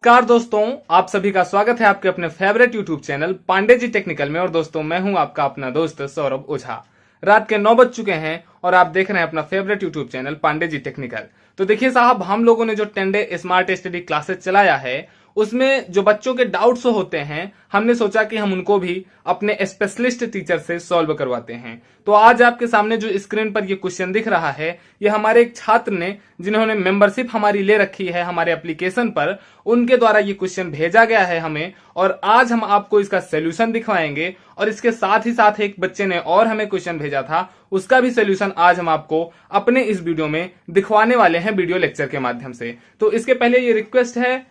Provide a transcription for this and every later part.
नमस्कार दोस्तों, आप सभी का स्वागत है आपके अपने favourite YouTube channel Pandey ji technical में। और दोस्तों, मैं हूं आपका अपना दोस्त सौरभ ओझा। रात के 9 बज चुके हैं और आप देख रहे हैं अपना favourite YouTube channel Pandey ji technical. तो देखिए साहब, हम लोगों ने जो 10 डे स्मार्ट स्टडी क्लासेस चलाया है उसमें जो बच्चों के डाउट्स होते हैं, हमने सोचा कि हम उनको भी अपने स्पेशलिस्ट टीचर से सॉल्व करवाते हैं। तो आज आपके सामने जो स्क्रीन पर ये क्वेश्चन दिख रहा है, ये हमारे एक छात्र ने, जिन्होंने मेंबरशिप हमारी ले रखी है हमारे एप्लीकेशन पर, उनके द्वारा ये क्वेश्चन भेजा गया है हमें। और आज हम आपको इसका सोल्यूशन दिखवाएंगे। और इसके साथ ही साथ एक बच्चे ने और हमें क्वेश्चन भेजा था, उसका भी सोल्यूशन आज हम आपको अपने इस वीडियो में दिखवाने वाले हैं वीडियो लेक्चर के माध्यम से। तो इसके पहले ये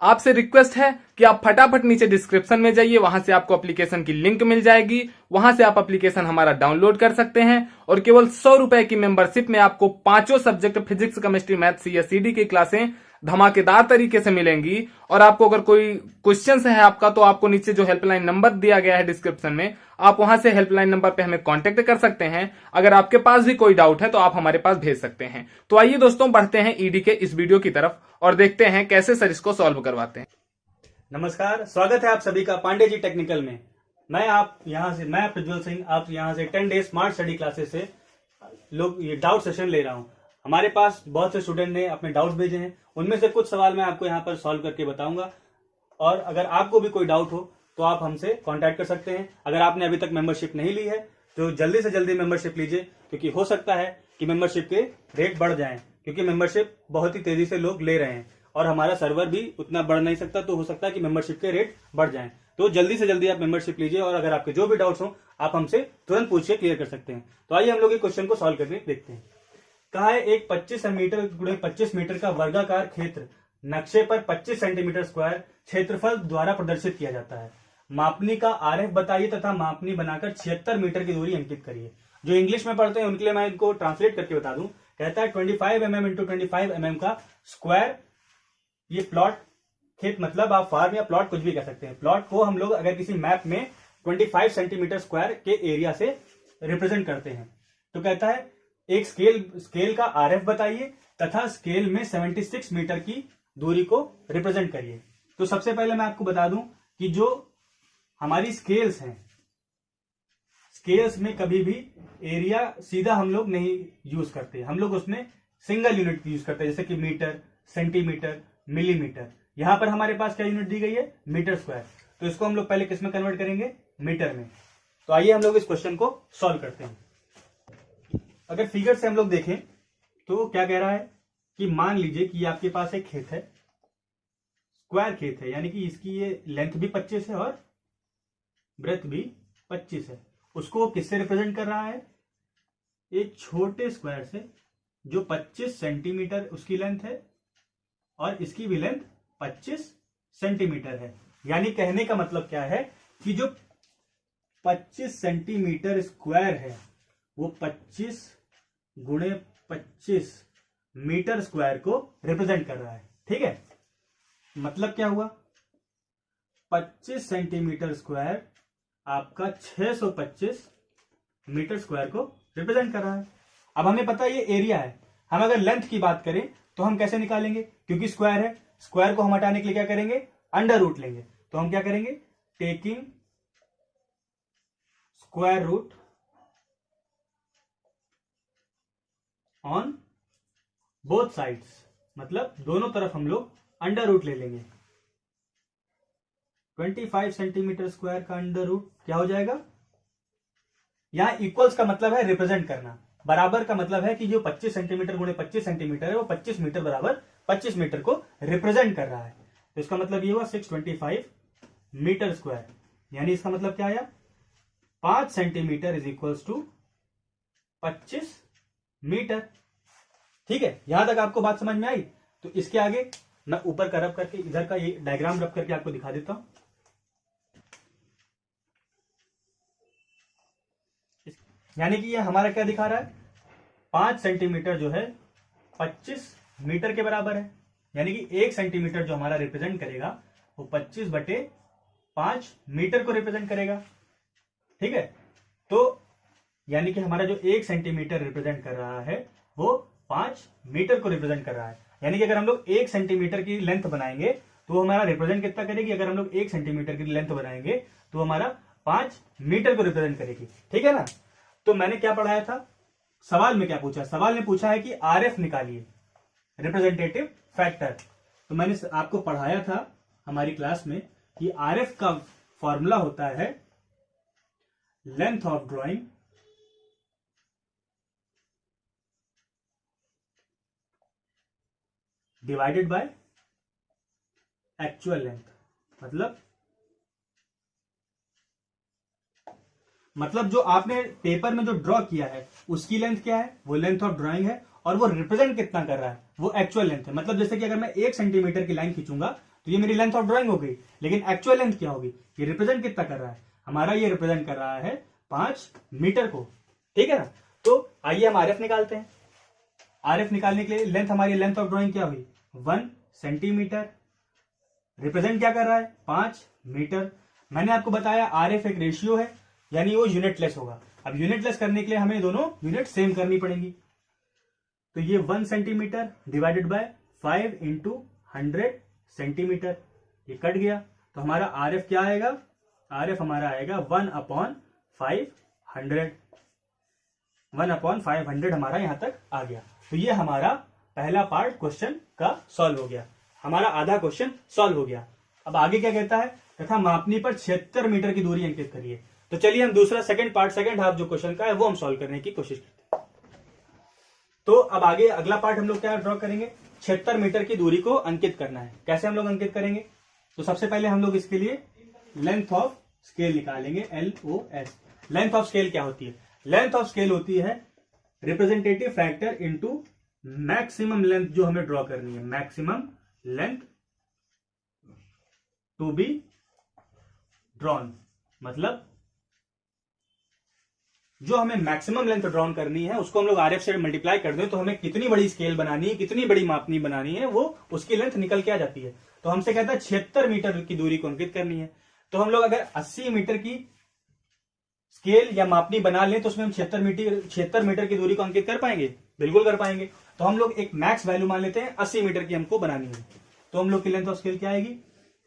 आपसे रिक्वेस्ट है कि आप फटाफट नीचे डिस्क्रिप्शन में जाइए, वहां से आपको एप्लीकेशन की लिंक मिल जाएगी। वहां से आप एप्लीकेशन हमारा डाउनलोड कर सकते हैं और केवल 100 रुपए की मेंबरशिप में आपको पांचों सब्जेक्ट फिजिक्स, केमिस्ट्री, मैथ, सीएसईडी की क्लासें धमाकेदार तरीके से मिलेंगी। और आपको अगर कोई क्वेश्चन है आपका, तो आपको नीचे जो हेल्पलाइन नंबर दिया गया है डिस्क्रिप्शन में, आप वहां से हेल्पलाइन नंबर पे हमें कांटेक्ट कर सकते हैं। अगर आपके पास भी कोई डाउट है तो आप हमारे पास भेज सकते हैं। तो आइए दोस्तों, बढ़ते हैं ईडी के इस वीडियो की तरफ और देखते हैं कैसे सर इसको सॉल्व करवाते हैं। नमस्कार, स्वागत है आप सभी का पांडे जी टेक्निकल में। मैं प्रज्वल सिंह, आप यहाँ से 10 डे स्मार्ट स्टडी क्लासेस से ये डाउट सेशन ले रहा हूँ। हमारे पास बहुत से स्टूडेंट ने अपने डाउट्स भेजे हैं, उनमें से कुछ सवाल मैं आपको यहाँ पर सॉल्व करके बताऊंगा। और अगर आपको भी कोई डाउट हो तो आप हमसे कांटेक्ट कर सकते हैं। अगर आपने अभी तक मेंबरशिप नहीं ली है तो जल्दी से जल्दी मेंबरशिप लीजिए, क्योंकि हो सकता है कि मेंबरशिप के रेट बढ़ जाएं, क्योंकि मेंबरशिप बहुत ही तेजी से लोग ले रहे हैं और हमारा सर्वर भी उतना बढ़ नहीं सकता, तो हो सकता है कि मेंबरशिप के रेट बढ़ जाएं। तो जल्दी से जल्दी आप मेंबरशिप लीजिए और अगर आपके जो भी डाउट्स हो आप हमसे तुरंत पूछ के क्लियर कर सकते हैं। तो आइए हम लोग ये क्वेश्चन को सॉल्व करके देखते हैं। कहा है एक 25 मीटर गुणे 25 मीटर का वर्गाकार क्षेत्र नक्शे पर 25 सेंटीमीटर स्क्वायर क्षेत्रफल द्वारा प्रदर्शित किया जाता है। मापनी का आरेख बताइए तथा मापनी बनाकर 76 मीटर की दूरी अंकित करिए। जो इंग्लिश में पढ़ते हैं उनके लिए मैं इनको ट्रांसलेट करके बता दूं। कहता है 25 mm इंटू 25 mm का स्क्वायर, ये प्लॉट खेत, मतलब आप फार्म या प्लॉट कुछ भी कह सकते हैं। प्लॉट को हम लोग अगर किसी मैप में 25 सेंटीमीटर स्क्वायर के एरिया से रिप्रेजेंट करते हैं, तो कहता है एक स्केल का आरएफ बताइए तथा स्केल में 76 मीटर की दूरी को रिप्रेजेंट करिए। तो सबसे पहले मैं आपको बता दूं कि जो हमारी स्केल्स हैं, स्केल्स में कभी भी एरिया सीधा हम लोग नहीं यूज करते, हम लोग उसमें सिंगल यूनिट यूज करते हैं, जैसे कि मीटर, सेंटीमीटर, मिलीमीटर। यहां पर हमारे पास क्या यूनिट दी गई है? Metre square. तो इसको हम लोग पहले किस में कन्वर्ट करेंगे? मीटर में। तो आइए हम लोग इस क्वेश्चन को सॉल्व करते हैं। अगर फिगर से हम लोग देखें तो क्या कह रहा है कि मान लीजिए कि आपके पास एक खेत है, स्क्वायर खेत है, यानी कि इसकी ये लेंथ भी 25 है और ब्रेथ भी 25 है। उसको वो किससे रिप्रेजेंट कर रहा है? एक छोटे स्क्वायर से, जो 25 सेंटीमीटर उसकी लेंथ है और इसकी भी लेंथ 25 सेंटीमीटर है। यानी कहने का मतलब क्या है कि जो 25 सेंटीमीटर स्क्वायर है वो 25 गुणे 25 मीटर स्क्वायर को रिप्रेजेंट कर रहा है। ठीक है, मतलब क्या हुआ? 25 सेंटीमीटर स्क्वायर आपका 625 मीटर स्क्वायर को रिप्रेजेंट कर रहा है। अब हमें पता है ये एरिया है। हम अगर लेंथ की बात करें तो हम कैसे निकालेंगे? क्योंकि स्क्वायर है, स्क्वायर को हम हटाने के लिए क्या करेंगे? अंडर रूट लेंगे। तो हम क्या करेंगे? Taking square root on both sides, मतलब दोनों तरफ हम लोग अंडर रूट ले लेंगे। 25 सेंटीमीटर स्क्वायर का अंडर रूट क्या हो जाएगा? यहां इक्वल्स का मतलब है रिप्रेजेंट करना, बराबर का मतलब है कि जो 25 सेंटीमीटर गुणे 25 सेंटीमीटर है वो 25 मीटर बराबर 25 मीटर को रिप्रेजेंट कर रहा है। तो इसका मतलब ये हुआ 625 मीटर स्क्वायर। यानी इसका मतलब क्या आया? 5 centimetre is equals to 25 metre. ठीक है, यहां तक आपको बात समझ में आई? तो इसके आगे मैं ऊपर का रब करके, इधर का ये डायग्राम रब करके आपको दिखा देता हूं। यानी कि ये हमारा क्या दिखा रहा है? 5 सेंटीमीटर जो है 25 मीटर के बराबर है। यानी कि 1 सेंटीमीटर जो हमारा रिप्रेजेंट करेगा वो 25/5 मीटर को रिप्रेजेंट करेगा। ठीक है, तो यानी कि हमारा जो 1 सेंटीमीटर रिप्रेजेंट कर रहा है वो 5 मीटर को रिप्रेजेंट कर रहा है। यानी कि अगर हम लोग 1 सेंटीमीटर की लेंथ बनाएंगे तो हमारा रिप्रेजेंट कितना करेगी? अगर हम लोग 1 सेंटीमीटर की लेंथ बनाएंगे तो हमारा 5 मीटर को रिप्रेजेंट करेगी। ठीक है ना? तो मैंने क्या पढ़ाया था, सवाल में क्या पूछा? सवाल में पूछा है कि आरएफ निकालिए, रिप्रेजेंटेटिव फैक्टर। तो मैंने आपको पढ़ाया था हमारी क्लास में कि आरएफ का फॉर्मूला होता है length of drawing divided by actual length. मतलब जो आपने पेपर में जो ड्रॉ किया है उसकी लेंथ क्या है? वो लेंथ ऑफ ड्राइंग है, और वो रिप्रेजेंट कितना कर रहा है? वो एक्चुअल लेंथ है। मतलब जैसे कि अगर मैं 1 सेंटीमीटर की लाइन खींचूंगा तो ये मेरी लेंथ ऑफ ड्राइंग हो गई, लेकिन एक्चुअल लेंथ क्या होगी? ये रिप्रेजेंट कितना कर रहा है? हमारा ये रिप्रेजेंट कर रहा है 5 मीटर को। ठीक है ना? तो आइए हम आरएफ निकालते हैं। आरएफ निकालने के लिए लेंथ, हमारी लेंथ ऑफ ड्राइंग क्या हुई? 1 सेंटीमीटर। रिप्रेजेंट क्या कर रहा है? 5 मीटर। मैंने आपको बताया आरएफ एक रेशियो है, यानी वो यूनिटलेस होगा। अब यूनिटलेस करने के लिए हमें दोनों यूनिट सेम करनी पड़ेगी। तो ये 1 centimetre divided by 5 into 100 centimetre, ये कट गया। तो हमारा आरएफ क्या आएगा? आरएफ हमारा आएगा 1/500। 1/500 हमारा यहां तक आ गया। तो ये हमारा पहला पार्ट क्वेश्चन का सॉल्व हो गया, हमारा आधा क्वेश्चन सॉल्व हो गया। अब आगे क्या कहता है? तथा मापनी पर 76 मीटर की दूरी अंकित करिए। तो चलिए हम दूसरा सेकंड हाफ जो क्वेश्चन का है वो हम सॉल्व करने की कोशिश करते हैं। तो अब आगे अगला पार्ट हम लोग क्या ड्रॉ करेंगे? 76 मीटर की दूरी को अंकित करना है। कैसे हम लोग अंकित करेंगे? तो सबसे पहले हम लोग इसके लिए लेंथ ऑफ स्केल निकालेंगे, LOS। लेंथ ऑफ स्केल क्या होती है? लेंथ ऑफ स्केल होती है representative factor into maximum length जो हमें ड्रॉ करनी है, maximum length to be drawn. मतलब जो हमें मैक्सिमम लेंथ ड्रॉन करनी है उसको हम लोग आरएफ से मल्टीप्लाई कर दें तो हमें कितनी बड़ी स्केल बनानी है, कितनी बड़ी मापनी बनानी है, वो उसकी लेंथ निकल के आ जाती है। तो हमसे कहता है 76 मीटर की दूरी को अंकित करनी है। तो हम लोग अगर 80 मीटर की स्केल या मापनी बना लें तो उसमें हम 76 मीटर की दूरी को अंकित कर पाएंगे? बिल्कुल कर पाएंगे। तो हम लोग एक मैक्स वैल्यू मान लेते हैं, 80 मीटर की हमको बनानी है। तो हम लोग की लेंथ ऑफ स्केल क्या आएगी?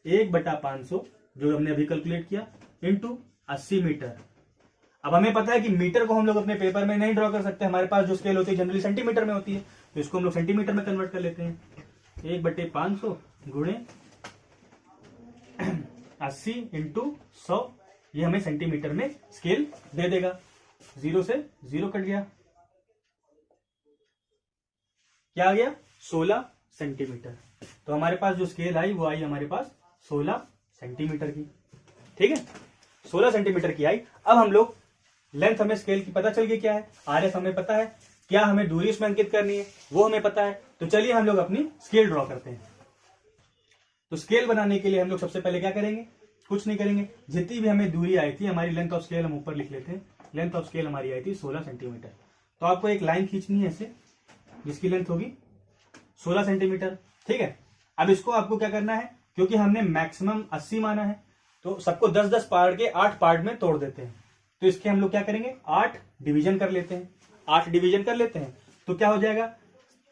1/500 जो हमने अभी कैलकुलेट किया इंटू 80 मीटर। अब हमें पता है कि मीटर को हम लोग अपने पेपर में नहीं ड्रॉ कर सकते, हमारे पास जो स्केल होती है जनरली सेंटीमीटर में होती है, तो इसको हम लोग सेंटीमीटर में कन्वर्ट कर लेते हैं। 1/500 गुणे 80 इंटू 100, ये हमें सेंटीमीटर में स्केल दे देगा। 0 से 0 कट गया, क्या आ गया? 16 सेंटीमीटर। तो हमारे पास जो स्केल आई वो आई हमारे पास 16 सेंटीमीटर की। ठीक है, 16 सेंटीमीटर की आई। अब हम लोग लेंथ, हमें स्केल की पता चल गई क्या है, आरएफ हमें पता है, क्या हमें दूरी उसमें अंकित करनी है वो हमें पता है। तो चलिए हम लोग अपनी स्केल ड्रॉ करते हैं। तो स्केल बनाने के लिए हम लोग सबसे पहले क्या करेंगे? कुछ नहीं करेंगे, जितनी भी हमें दूरी आई थी, हमारी लेंथ ऑफ स्केल हम ऊपर लिख लेते हैं। लेंथ ऑफ स्केल हमारी आई थी 16 सेंटीमीटर। तो आपको एक लाइन खींचनी है ऐसे, जिसकी लेंथ होगी 16 सेंटीमीटर। ठीक है, अब इसको आपको क्या करना है, क्योंकि हमने मैक्सिमम 80 माना है तो सबको 10-10 पार्ट के 8 पार्ट में तोड़ देते हैं। तो इसके हम लोग क्या करेंगे? 8 डिवीजन कर लेते हैं। 8 डिवीजन कर लेते हैं तो क्या हो जाएगा?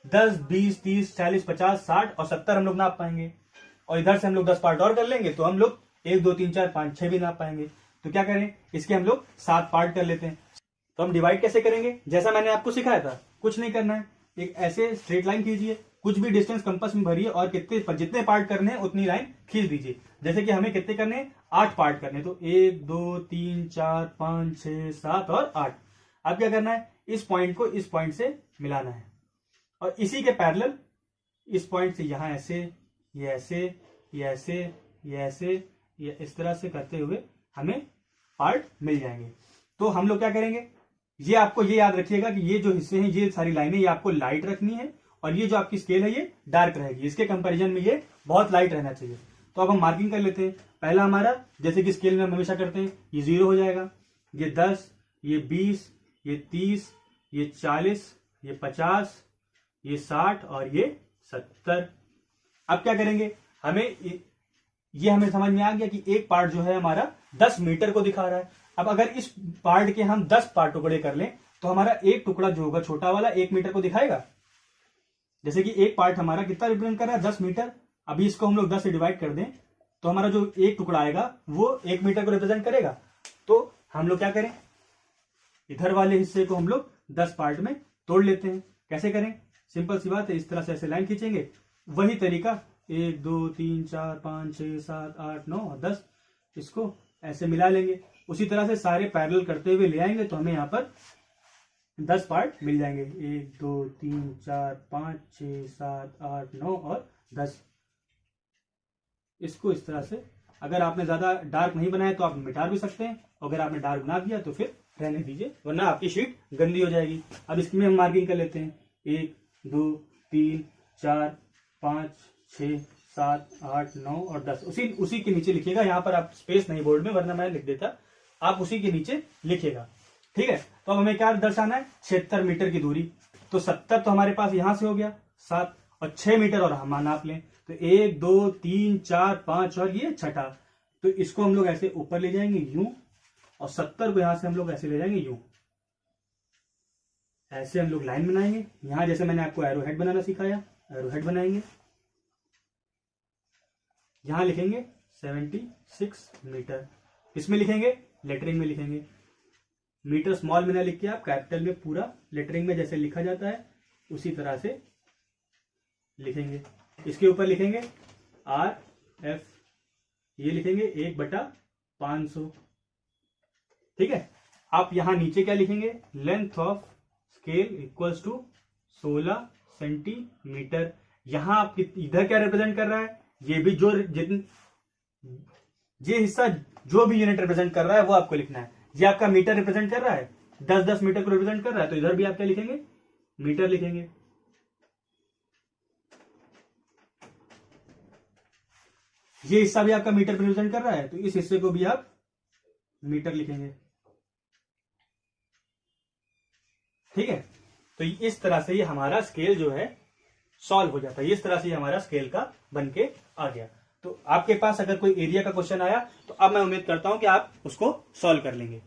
10, 20, 30, 40, 50, 60 और 70 हम लोग नाप पाएंगे। और इधर से हम लोग 10 पार्ट और कर लेंगे तो हम लोग 1, 2, 3, 4, 5, 6 भी नाप पाएंगे। तो क्या करें? इसके हम लोग 7 पार्ट कर लेते हैं। तो हम डिवाइड कैसे करेंगे? जैसा मैंने आपको सिखाया था, कुछ नहीं करना है, एक ऐसे स्ट्रेट लाइन खींचिए, कुछ भी डिस्टेंस कंपास में भरिए और जितने पार्ट करने हैं उतनी लाइन खींच दीजिए। जैसे कि हमें कितने करने हैं? 8 पार्ट करने, तो 1, 2, 3, 4, 5, 6, 7 और 8। अब क्या करना है? इस पॉइंट को इस पॉइंट से मिलाना है और इसी के पैरेलल इस पॉइंट से यहां ऐसे, ये ऐसे, ये ऐसे, ये ऐसे, ये इस तरह से करते हुए हमें पार्ट मिल जाएंगे। तो हम लोग क्या करेंगे? ये आपको ये याद रखिएगा कि ये जो हिस्से हैं, ये सारी लाइनें, ये आपको लाइट रखनी है और ये जो आपकी स्केल है ये डार्क रहेगी। इसके कंपैरिजन में ये बहुत लाइट रहना चाहिए। तो अब हम मार्किंग कर लेते हैं। पहला हमारा, जैसे कि स्केल में हम हमेशा करते हैं, ये 0 हो जाएगा, ये 10, ये 20, ये 30, ये 40, ये 50, ये 60 और ये 70। अब क्या करेंगे? ये हमें समझ में आ गया कि एक पार्ट जो है हमारा 10 मीटर को दिखा रहा है। अब अगर इस पार्ट के हम 10 पार्ट टुकड़े कर लें तो हमारा एक टुकड़ा जो होगा छोटा वाला 1 मीटर को दिखाएगा। जैसे कि एक पार्ट हमारा कितना रिप्रेजेंट कर रहा है? 10 मीटर। अभी इसको हम लोग 10 से डिवाइड कर दें तो हमारा जो एक टुकड़ा आएगा वो 1 मीटर को रिप्रेजेंट करेगा। तो हम लोग क्या करें, इधर वाले हिस्से को हम लोग 10 पार्ट में तोड़ लेते हैं। कैसे करें, सिंपल सी बात है, इस तरह से ऐसे लाइन खींचेंगे, वही तरीका 1 2 3 4 5 6 7 8 9 और 10 इसको ऐसे मिला लेंगे। उसी तरह से सारे पैरेलल करते हुए ले आएंगे तो हमें यहाँ पर 10 पार्ट मिल जाएंगे। 1 2 3 4 5 6 7 8 9 और 10। इसको इस तरह से, अगर आपने ज्यादा डार्क नहीं बनाया तो आप मिटा भी सकते हैं, अगर आपने डार्क बना दिया तो फिर रहने दीजिए, वरना आपकी शीट गंदी हो जाएगी। अब इसमें हम मार्किंग कर लेते हैं। 1 2 3 4 5 6 7 8 9 और 10। उसी के नीचे लिखिएगा, यहाँ पर आप स्पेस नहीं बोर्ड में, वरना मैं लिख देता, आप उसी के नीचे लिखिएगा। ठीक है, तो अब हमें क्या दर्शाना है, 76 मीटर की दूरी। तो 70 तो हमारे पास यहां से हो गया 7 और 6 मीटर और हम नाप लें तो 1 2 3 4 5 और ये छठा। तो इसको हम लोग ऐसे ऊपर ले जाएंगे यूं, और 70 को यहां से हम लोग ऐसे ले जाएंगे यूं। ऐसे हम लोग लाइन बनाएंगे। यहां जैसे मैंने आपको एरो हेड बनाना सिखाया, एरो हेड बनाएंगे। यहां लिखेंगे 76 मीटर। इसमें लिखेंगे, लेटरिंग में लिखेंगे। मीटर स्मॉल में ना लिख के आप कैपिटल में पूरा लेटरिंग में जैसे लिखा जाता है उसी तरह से लिखेंगे। इसके ऊपर लिखेंगे RF, ये लिखेंगे 1/500। ठीक है, आप यहां नीचे क्या लिखेंगे, length of scale equals to 16 centimetre. यहां आप इधर क्या रिप्रेजेंट कर रहा है, ये भी जो ये हिस्सा जो भी यूनिट रिप्रेजेंट कर रहा है वो आपको लिखना है। ये आपका मीटर रिप्रेजेंट कर रहा है, 10-10 मीटर को रिप्रेजेंट कर रहा है, तो इधर भी आप क्या लिखेंगे, मीटर लिखेंगे। ये हिस्सा भी आपका मीटर रिप्रेजेंट कर रहा है, तो इस हिस्से को भी आप मीटर लिखेंगे। ठीक है, तो इस तरह से ये हमारा स्केल जो है सॉल्व हो जाता है। इस तरह से ये हमारा स्केल का बन के आ गया। तो आपके पास अगर कोई एरिया का क्वेश्चन आया तो अब मैं उम्मीद करता हूं कि आप उसको सॉल्व कर लेंगे।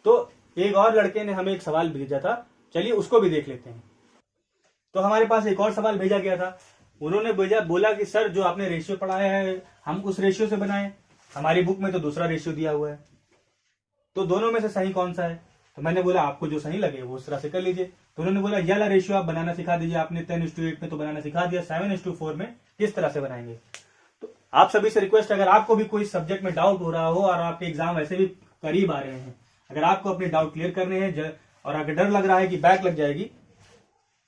तो एक और लड़के ने हमें एक सवाल भेजा था, चलिए उसको भी देख लेते हैं। तो हमारे पास एक और सवाल भेजा गया था। उन्होंने बोला कि सर जो आपने रेशियो पढ़ाया है हम उस रेशियो से बनाए, हमारी बुक में तो दूसरा रेशियो दिया हुआ है, तो दोनों में से सही कौन सा है। तो मैंने बोला आपको जो सही लगे वो उस तरह से कर लीजिए। तो उन्होंने बोला ये वाला रेशियो आप बनाना सिखा दीजिए, आपने 10:8 में तो बनाना सिखा दिया, 7:4 में किस तरह से बनाएंगे। तो आप सभी से रिक्वेस्ट, अगर आपको भी कोई सब्जेक्ट में डाउट हो रहा हो और आपके एग्जाम वैसे भी करीब आ रहे हैं, अगर आपको अपने डाउट क्लियर करने हैं और अगर डर लग रहा है कि बैक लग जाएगी,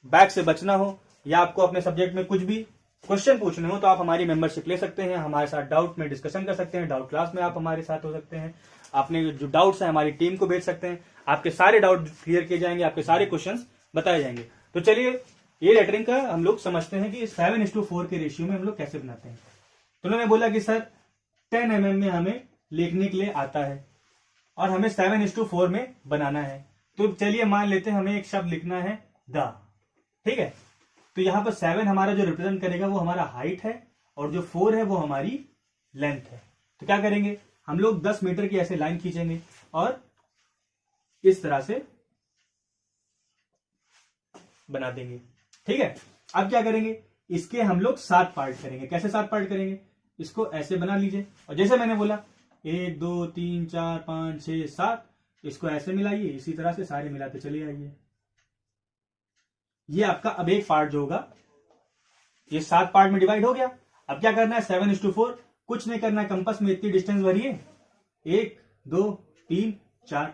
बैक से बचना हो, या आपको अपने सब्जेक्ट में कुछ भी क्वेश्चन पूछने हो, तो आप हमारी मेंबरशिप ले सकते हैं, हमारे साथ डाउट में डिस्कशन कर सकते हैं, डाउट क्लास में आप हमारे साथ हो सकते हैं। आपने जो डाउट्स हैं हमारी टीम को भेज सकते हैं, आपके सारे डाउट क्लियर किए जाएंगे, आपके सारे क्वेश्चंस बताए जाएंगे। तो चलिए ये लेटरिंग का हम लोग समझते हैं कि 7:4 के रेशियो में हम लोग कैसे बनाते हैं। तो उन्होंने बोला कि सर 10 mm में हमें लिखने के लिए आता है और हमें 7:4 में बनाना है। तो चलिए मान लेते हैं हमें एक शब्द लिखना है द। ठीक है, तो यहां पर 7 हमारा जो रिप्रेजेंट करेगा वो हमारा हाइट है और जो 4 है वो हमारी लेंथ है। तो क्या करेंगे, हम लोग 10 मीटर की ऐसे लाइन खींचेंगे और इस तरह से बना देंगे। ठीक है, अब क्या करेंगे, इसके हम लोग 7 पार्ट करेंगे। कैसे 7 पार्ट करेंगे, इसको ऐसे बना लीजिए और जैसे मैंने बोला 1 2 3 4 5 6 7, इसको ऐसे मिलाइए, इसी तरह से सारे मिलाते चले आइए। ये आपका अब एक पार्ट जो होगा ये 7 पार्ट में डिवाइड हो गया। अब क्या करना है, 7:4, कुछ नहीं करना है, कंपास में इतनी डिस्टेंस भरिए, 1 2 3 4।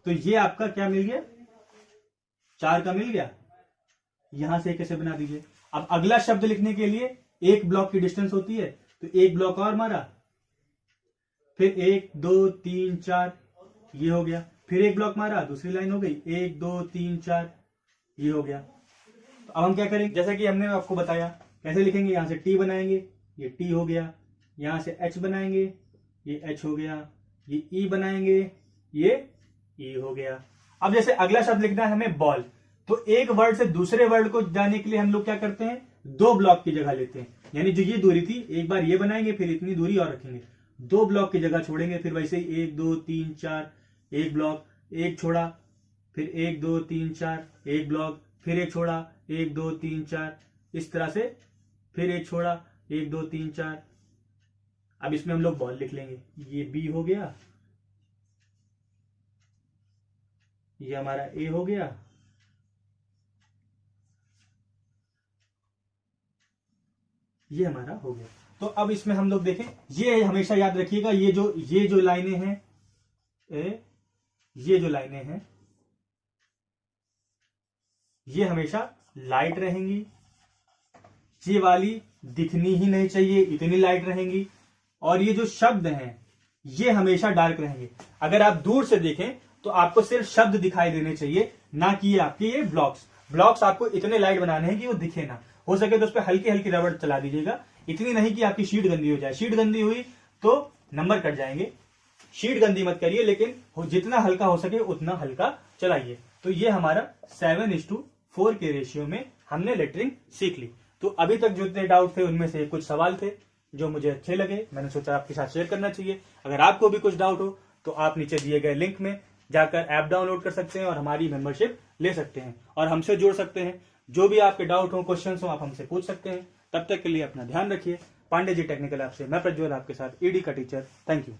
तो ये आपका क्या मिल गया, 4 का मिल गया। यहां से कैसे बना दीजिए। अब अगला शब्द लिखने के लिए एक ब्लॉक की डिस्टेंस होती है, तो एक ब्लॉक और मारा, फिर 1 2 3 4 ये हो गया, फिर एक ब्लॉक मारा, दूसरी लाइन हो गई, 1 2 3 4 ये हो गया। तो अब हम क्या करेंगे, जैसा कि हमने आपको बताया कैसे लिखेंगे, यहां से टी बनाएंगे, ये टी हो गया, यहां से एच बनाएंगे, ये एच हो गया, ये ई बनाएंगे, ये ई हो गया। अब जैसे अगला शब्द लिखना है हमें बॉल, तो एक वर्ड से दूसरे वर्ड को जाने के लिए हम लोग क्या करते हैं, 2 ब्लॉक की जगह लेते हैं। यानी जो ये दूरी थी, एक बार ये बनाएंगे, फिर इतनी दूरी और रखेंगे, 2 ब्लॉक की जगह छोड़ेंगे, फिर वैसे ही 1 2 3 4 एक ब्लॉक, एक छोड़ा, फिर 1 2 3 4 एक ब्लॉक, फिर एक छोड़ा, 1 2 3 4 इस तरह से, फिर एक छोड़ा, 1 2 3 4। अब इसमें हम लोग बॉल लिख लेंगे, ये बी हो गया, ये हमारा ए हो गया, ये हमारा हो गया। तो अब इसमें हम लोग देखें, ये हमेशा याद रखिएगा, ये जो लाइनें हैं, ये जो लाइनें हैं ये हमेशा लाइट रहेंगी, ये वाली दिखनी ही नहीं चाहिए, इतनी लाइट रहेंगी। और ये जो शब्द हैं ये हमेशा डार्क रहेंगे। अगर आप दूर से देखें तो आपको सिर्फ शब्द दिखाई देने चाहिए, ना कि ये आपके ये ब्लॉक्स आपको इतने लाइट बनाने हैं कि वो दिखे ना। हो सके तो उस पर हल्की हल्की रबड़ चला दीजिएगा, इतनी नहीं कि आपकी शीट गंदी हो जाए। शीट गंदी हुई तो नंबर कट जाएंगे, शीट गंदी मत करिए, लेकिन जितना हल्का हो सके उतना हल्का चलाइए। तो ये हमारा 7:4 के रेशियो में हमने लेटरिंग सीख ली। तो अभी तक जो इतने डाउट थे उनमें से कुछ सवाल थे जो मुझे अच्छे लगे, मैंने सोचा आपके साथ शेयर करना चाहिए। अगर आपको भी कुछ डाउट हो तो आप नीचे दिए गए लिंक में जाकर ऐप डाउनलोड कर सकते हैं और हमारी मेंबरशिप ले सकते हैं और हमसे जुड़ सकते हैं। जो भी आपके डाउट हो, क्वेश्चन हो, आप हमसे पूछ सकते हैं। तब तक के लिए अपना ध्यान रखिए। पांडे जी टेक्निकल ऐप से मैं प्रज्वल आपके साथ ईडी का टीचर। Thank you.